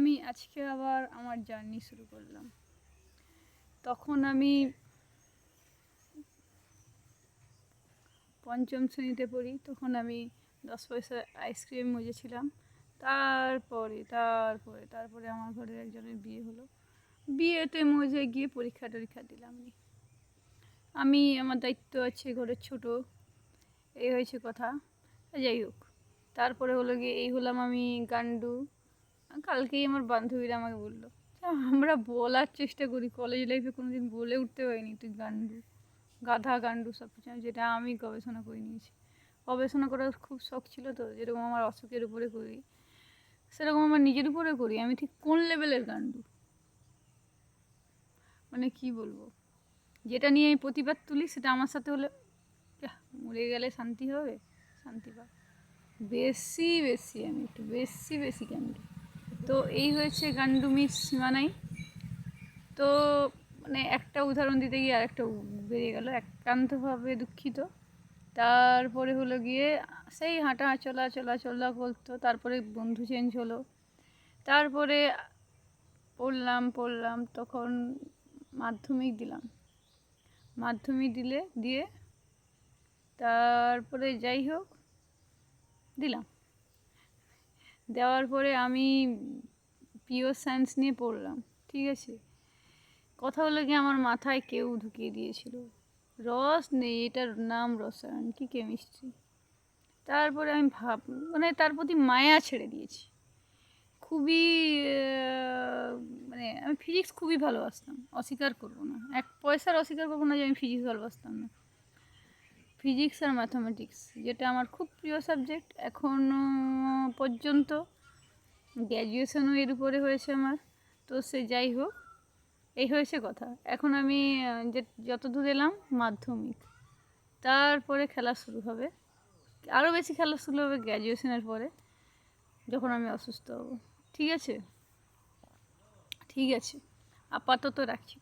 আমি আজকে আবার আমার জার্নি শুরু করলাম। তখন আমি পঞ্চম শ্রেণীতে পড়ি। তখন আমি 10 পয়সার আইসক্রিম মজেছিলাম। তারপরে আমার ঘরের একজনের বিয়ে হলো। বিয়েতে মজে গিয়ে পরীক্ষা টরীক্ষা দিলাম। আমার দায়িত্ব আছে, ঘরের ছোট, এই হয়েছে কথা। যাই হোক, তারপরে হলো গিয়ে এই হলাম আমি গান্ডু। কালকেই আমার বান্ধবীরা আমাকে বললো, আমরা বলার চেষ্টা করি, কলেজ লাইফে কোনোদিন বলে উঠতে পারিনি তুই গান্ডু, গাধা গান্ডু সব কিছু, যেটা আমি গবেষণা করে নিয়েছি। গবেষণা করার খুব শখ ছিল, তো যেরকম আমার অসুখের উপরে করি সেরকম আমার নিজের উপরে করি। আমি ঠিক কোন লেভেলের গান্ডু মানে কি বলবো, যেটা নিয়ে আমি প্রতিবাদ তুলি সেটা আমার সাথে হলে মরে গেলে শান্তি হবে, শান্তি পাবে। আমি একটু বেশি গান্ডু। তো এই হয়েছে গান্ডুমির সীমানাই। তো মানে একটা উদাহরণ দিতে গিয়ে আরেকটা বেরিয়ে গেল, একান্তভাবে দুঃখিত। তারপরে হলো গিয়ে সেই হাঁটা চলা করতো। তারপরে বন্ধু চেঞ্জ হলো। তারপরে পড়লাম তখন মাধ্যমিক দিলাম। মাধ্যমিক দিয়ে তারপরে যাই হোক দিলাম। দেওয়ার পরে আমি পিওর সায়েন্স নিয়ে পড়লাম, ঠিক আছে। কথা হলো গিয়ে আমার মাথায় কেউ ঢুকিয়ে দিয়েছিল রস নেই, এটার নাম রসায়ন, কি কেমিস্ট্রি। তারপরে আমি মানে তার প্রতি মায়া ছেড়ে দিয়েছি খুবই। মানে আমি ফিজিক্স খুবই ভালোবাসতাম, অস্বীকার করবো না, এক পয়সার অস্বীকার করবো না যে আমি ফিজিক্স ভালোবাসতাম না। ফিজিক্স আর ম্যাথামেটিক্স যেটা আমার খুব প্রিয় সাবজেক্ট এখনও পর্যন্ত। গ্র্যাজুয়েশনও এর উপরে হয়েছে আমার। তো সে যাই হোক, এই হয়েছে কথা। এখন আমি যতদূর এলাম মাধ্যমিক, তারপরে খেলা শুরু হবে, আরও বেশি খেলা শুরু হবে গ্র্যাজুয়েশনের পরে, যখন আমি অসুস্থ হব। ঠিক আছে, আপাতত রাখছি।